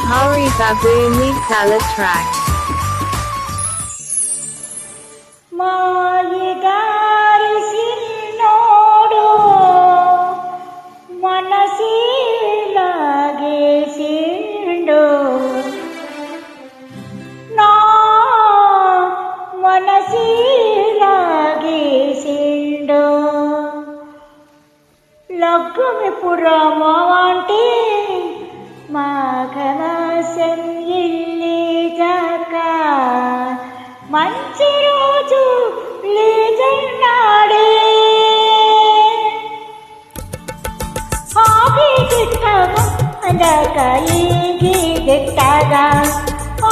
Hari Babuni Kala track. మాయదారి సిన్నోడు మనసిలాగేసిండు నా మనసిలాగేసిండు లగ్గమిపురమావంటే మాఘమాసం ఇల్లేదాకా మంచి రోజు లేదన్నాడే ఆగి గిట్టాగా అందాక ఈగి గిట్టాగా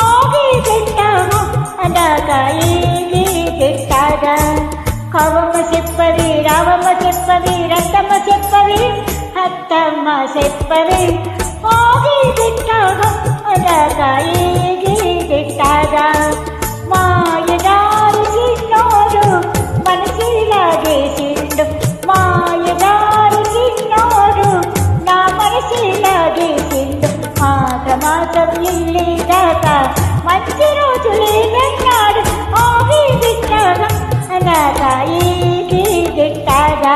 ఆగి గిట్టాగా అందాక ఈగి గిట్టాగా కవమ్మ చెప్పవి రావమ్మ చెప్పవి రత్తమ్మ చెప్పవి అత్తమ్మ చెప్పవి ఆగి గిట్టాగా అందాక ఈగి గిట్టాగా మాయదారి చిన్నోడు మనసిలాగేసిండు మాయదారి చిన్నోడు నా మనసిలాగేసిండు మాఘమాసం ఇల్లేదాకా మంచి రోజు లేదన్నాడు ఆగి గిట్టాగా అనగా ఈగి గిట్టాగా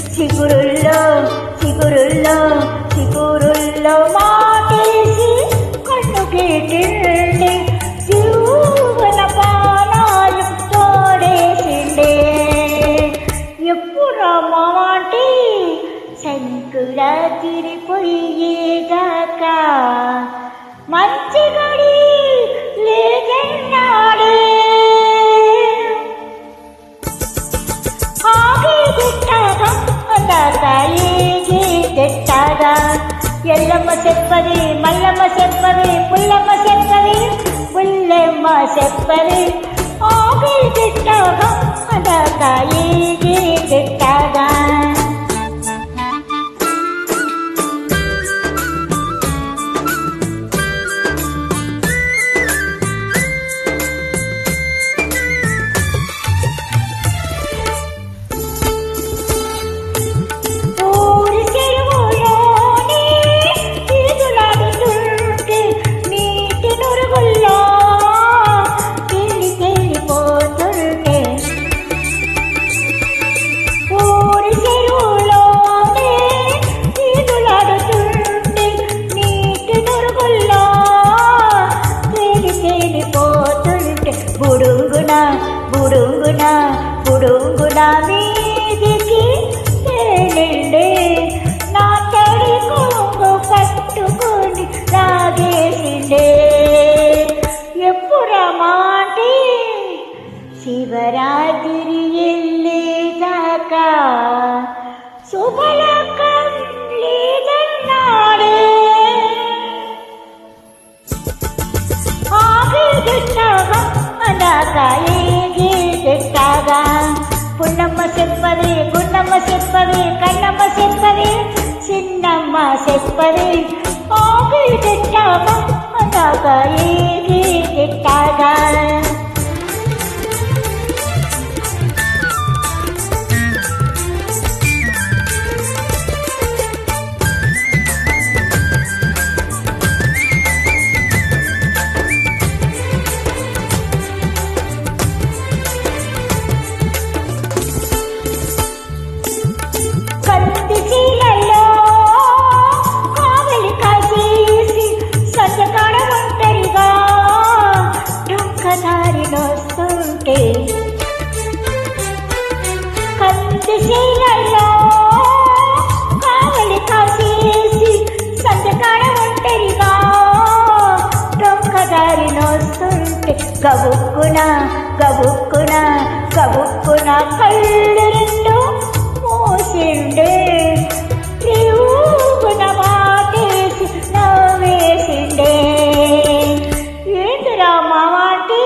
చిగురుల్లో చిగురుల్లో చిగురుల్లో మాటేసి కన్ను గీటిండి జీవన పానాలు తోడేసిండే ఎప్పుడు మాటి సంకురాత్రి పోయేదాకా మంచి గడి లేదన్నాడే ఎల్లమ్మ చెప్పది మల్లమ్మ చెప్పది పుల్లమ్మ చెప్పది పుల్లెమ్మ చెప్పది ఆగి తిట్టాగా అదాకా ఈగి తిట్టాగా బుడుంగున మీదికి తేలిండే నా తడి కొంగు పట్టుకొని రాగేసిండే ఎప్పుడా మాటే శివరాత్రి వెళ్ళేదాకా శుభలకం లేదన్నాడే ఆగి గిట్టాగా అదాకా ఈగి గిట్టాగా పున్నమ్మ చెప్పది గున్నమ్మ చెప్పది కన్నమ్మ చెప్పది చిన్నమ్మ చెప్పది ఆగి గిట్టాగా అదాకా ఈగి గిట్టాగా గబుక్కున గబుక్కున గబుక్కున కళ్ళు రెండు మూసిండే ఊగున మాటేసి నవ్వేసిండే ఏంటిరా మావాటి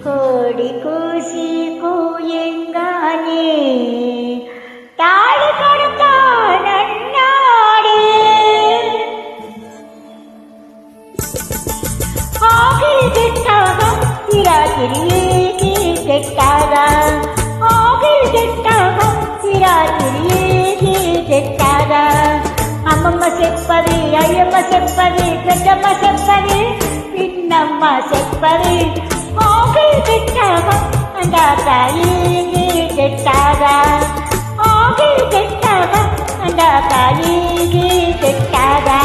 కోడి కూసి కూయంగానే తాళి కడతానన్నాడే ఆగిలి పెట్టాగా తిరా తిరిగి పెట్టాగా ఆగిలి పెట్టాగా తిరా తిరిగి పెట్టాగా అమ్మమ్మ చెప్పది అయ్యమ్మ చెప్పది పెద్దమ్మ చెప్పది పిన్నమ్మ చెప్పది ఆగిలి పెట్టాగా అందాకాయి పెట్టాగా ఆగిలి పెట్టాగా అందాకాయి పెట్టాగా